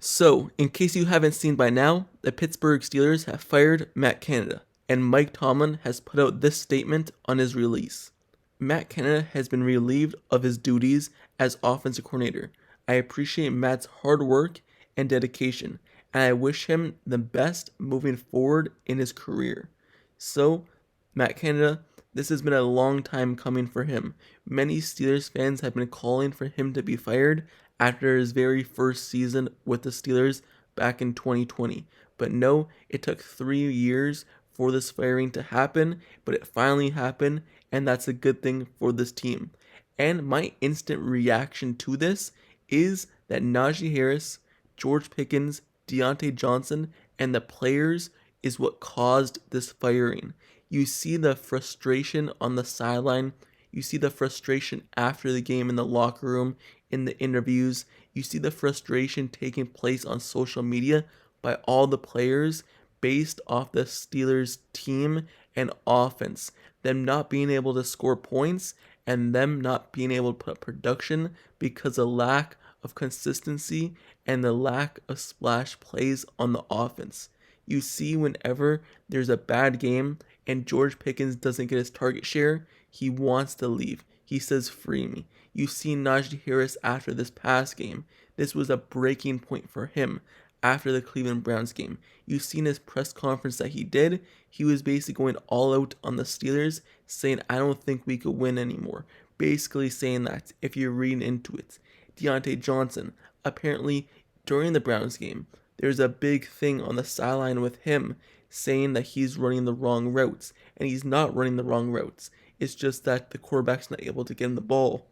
So, in case you haven't seen by now, the Pittsburgh Steelers have fired Matt Canada, and Mike Tomlin has put out this statement on his release. Matt Canada has been relieved of his duties as offensive coordinator. I appreciate Matt's hard work and dedication, and I wish him the best moving forward in his career. So, Matt Canada, this has been a long time coming for him. Many Steelers fans have been calling for him to be fired after his very first season with the Steelers back in 2020. But no, it took 3 years for this firing to happen, but it finally happened, and that's a good thing for this team. And my instant reaction to this is that Najee Harris, George Pickens, Diontae Johnson, and the players is what caused this firing. You see the frustration on the sideline. You see the frustration after the game in the locker room, in the interviews. You see the frustration taking place on social media by all the players based off the Steelers team and offense. Them not being able to score points and them not being able to put up production because of lack of consistency and the lack of splash plays on the offense. You see whenever there's a bad game and George Pickens doesn't get his target share, he wants to leave. He says, "Free me." You see Najee Harris after this past game. This was a breaking point for him after the Cleveland Browns game. You've seen his press conference that he did. He was basically going all out on the Steelers, saying, "I don't think we could win anymore." Basically saying that, if you're reading into it. Diontae Johnson, apparently during the Browns game, there's a big thing on the sideline with him saying that he's running the wrong routes, and he's not running the wrong routes. It's just that the quarterback's not able to get him the ball.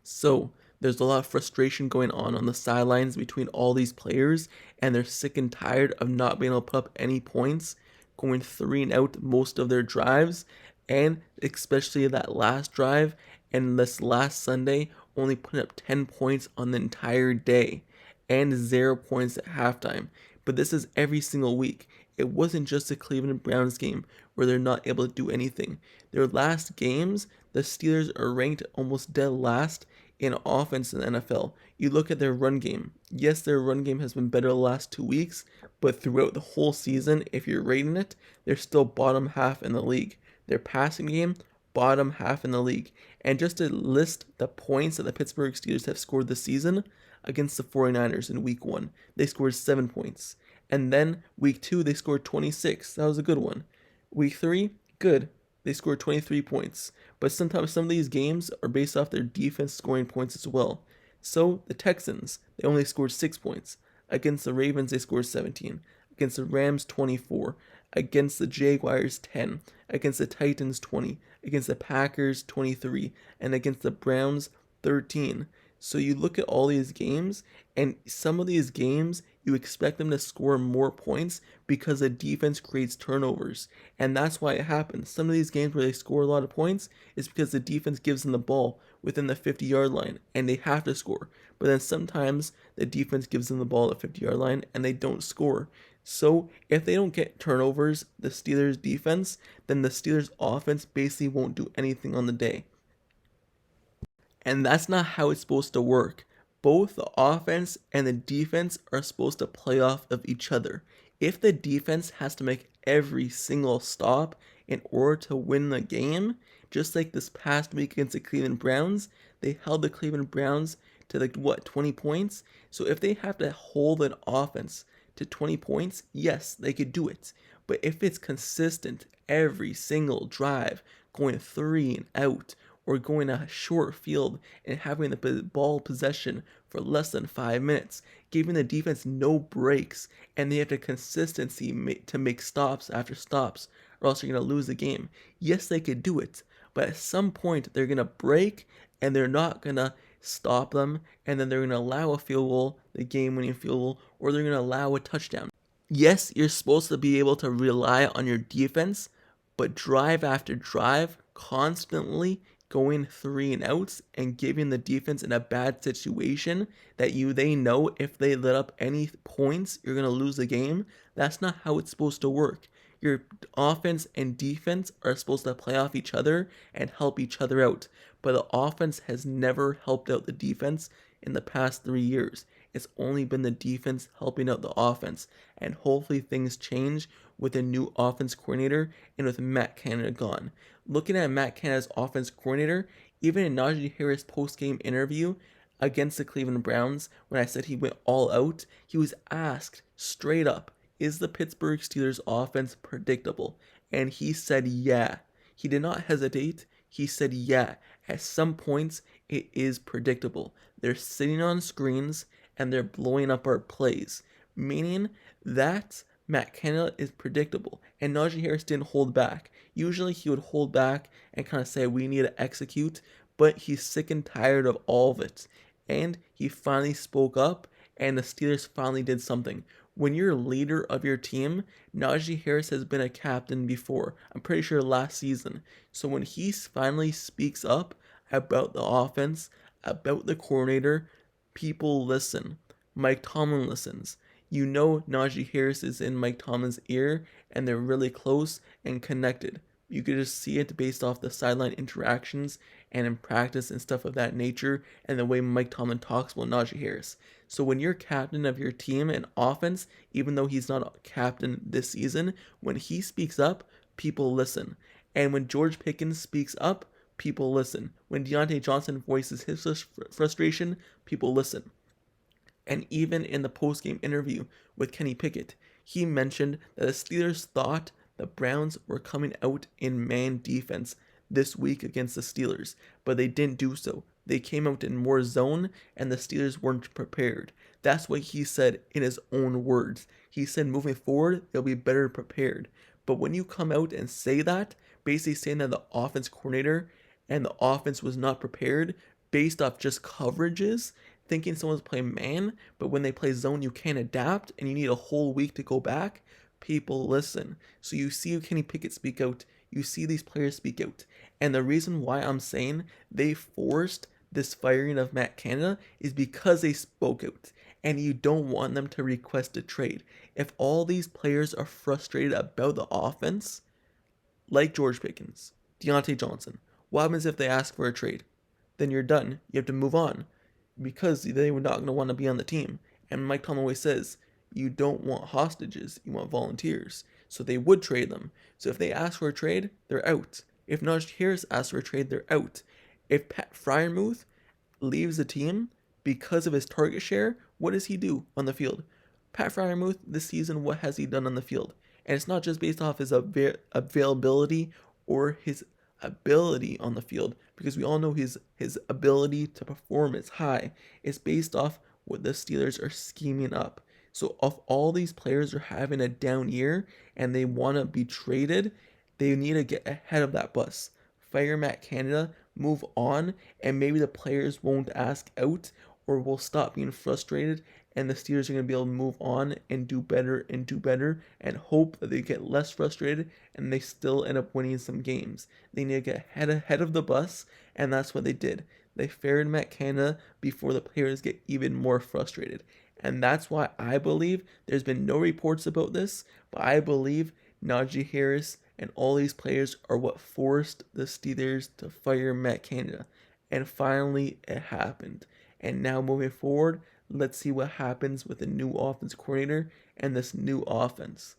So there's a lot of frustration going on the sidelines between all these players, and they're sick and tired of not being able to put up any points, going 3-and-out most of their drives, and especially that last drive and this last Sunday, only putting up 10 points on the entire day and 0 points at halftime. But this is every single week. It wasn't just the Cleveland Browns game where they're not able to do anything. Their last games, the Steelers are ranked almost dead last in offense in the NFL. You look at their run game. Yes, their run game has been better the last 2 weeks, but throughout the whole season, if you're rating it, they're still bottom half in the league. Their passing game, bottom half in the league. And just to list the points that the Pittsburgh Steelers have scored this season against the 49ers in week 1, they scored 7 points. And then week 2, they scored 26. That was a good one. Week 3, good. They scored 23 points. But sometimes some of these games are based off their defense scoring points as well. So the Texans, they only scored 6 points. Against the Ravens, they scored 17. Against the Rams, 24. Against the Jaguars, 10. Against the Titans, 20. Against the Packers, 23. And against the Browns, 13. So you look at all these games, and some of these games, you expect them to score more points because the defense creates turnovers. And that's why it happens. Some of these games where they score a lot of points is because the defense gives them the ball within the 50-yard line, and they have to score. But then sometimes the defense gives them the ball at the 50-yard line, and they don't score. So if they don't get turnovers, the Steelers defense, then the Steelers offense basically won't do anything on the day. And that's not how it's supposed to work. Both the offense and the defense are supposed to play off of each other. If the defense has to make every single stop in order to win the game, just like this past week against the Cleveland Browns, they held the Cleveland Browns to 20 points. So if they have to hold an offense to 20 points, yes, they could do it. But if it's consistent every single drive, going 3-and-out, or going a short field and having the ball possession for less than 5 minutes, giving the defense no breaks, and they have the consistency to make stops after stops, or else you're going to lose the game. Yes, they could do it, but at some point they're going to break, and they're not going to stop them, and then they're going to allow a field goal, the game-winning field goal, or they're going to allow a touchdown. Yes, you're supposed to be able to rely on your defense, but drive after drive, constantly going 3-and-outs and giving the defense in a bad situation that they know if they let up any points, you're going to lose the game. That's not how it's supposed to work. Your offense and defense are supposed to play off each other and help each other out. But the offense has never helped out the defense in the past 3 years. It's only been the defense helping out the offense, and hopefully things change with a new offense coordinator and with Matt Canada gone. Looking at Matt Canada's offense coordinator, even in Najee Harris' post-game interview against the Cleveland Browns, when I said he went all out, he was asked straight up, is the Pittsburgh Steelers offense predictable? And he said yeah. He did not hesitate. He said yeah. At some points, it is predictable. They're sitting on screens and they're blowing up our plays, meaning that Matt Canada is predictable. And Najee Harris didn't hold back. Usually he would hold back and kind of say, we need to execute, but he's sick and tired of all of it. And he finally spoke up, and the Steelers finally did something. When you're a leader of your team, Najee Harris has been a captain before. I'm pretty sure last season. So when he finally speaks up about the offense, about the coordinator, people listen. Mike Tomlin listens. You know Najee Harris is in Mike Tomlin's ear, and they're really close and connected. You could just see it based off the sideline interactions and in practice and stuff of that nature, and the way Mike Tomlin talks about Najee Harris. So when you're captain of your team and offense, even though he's not a captain this season, when he speaks up, people listen. And when George Pickens speaks up, people listen. When Diontae Johnson voices his frustration, people listen. And even in the post-game interview with Kenny Pickett, he mentioned that the Steelers thought the Browns were coming out in man defense this week against the Steelers, but they didn't do so. They came out in more zone, and the Steelers weren't prepared. That's what he said in his own words. He said moving forward, they'll be better prepared. But when you come out and say that, basically saying that the offense coordinator and the offense was not prepared based off just coverages, thinking someone's playing man, but when they play zone, you can't adapt, and you need a whole week to go back, people listen. So you see Kenny Pickett speak out, you see these players speak out. And the reason why I'm saying they forced this firing of Matt Canada is because they spoke out. And you don't want them to request a trade. If all these players are frustrated about the offense, like George Pickens, Diontae Johnson, what happens if they ask for a trade? Then you're done. You have to move on. Because they were not going to want to be on the team. And Mike Tomlin always says, you don't want hostages, you want volunteers. So they would trade them. So if they ask for a trade, they're out. If Najee Harris asks for a trade, they're out. If Pat Freiermuth leaves the team because of his target share, what does he do on the field? Pat Freiermuth this season, what has he done on the field? And it's not just based off his availability or his ability on the field, because we all know his ability to perform is high. It's based off what the Steelers are scheming up. So if all these players are having a down year and they want to be traded, they need to get ahead of that bus. Fire Matt Canada, move on, and maybe the players won't ask out or will stop being frustrated, and the Steelers are going to be able to move on and do better and hope that they get less frustrated and they still end up winning some games. They need to get ahead of the bus, and that's what they did. They fired Matt Canada before the players get even more frustrated. And that's why I believe there's been no reports about this, but I believe Najee Harris and all these players are what forced the Steelers to fire Matt Canada. And finally, it happened. And now moving forward, let's see what happens with the new offense coordinator and this new offense.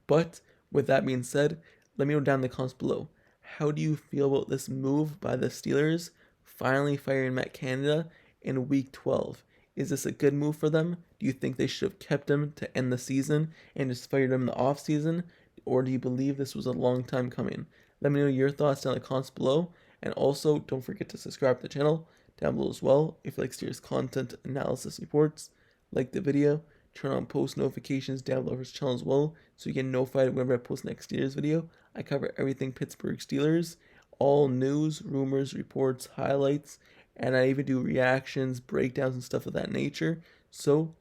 But with that being said, let me know down in the comments below. How do you feel about this move by the Steelers finally firing Matt Canada in week 12? Is this a good move for them? Do you think they should have kept him to end the season and just fired him in the offseason? Or do you believe this was a long time coming? Let me know your thoughts down in the comments below. And also, don't forget to subscribe to the channel down below as well if you like serious content analysis reports. Like the video, turn on post notifications down below for this channel as well so you get notified whenever I post next Steelers video. I cover everything Pittsburgh Steelers, all news, rumors, reports, highlights, and I even do reactions, breakdowns, and stuff of that nature. So,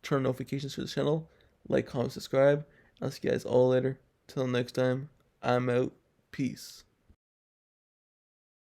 turn on notifications for the channel, like, comment, subscribe. I'll see you guys all later. Till next time, I'm out. Peace.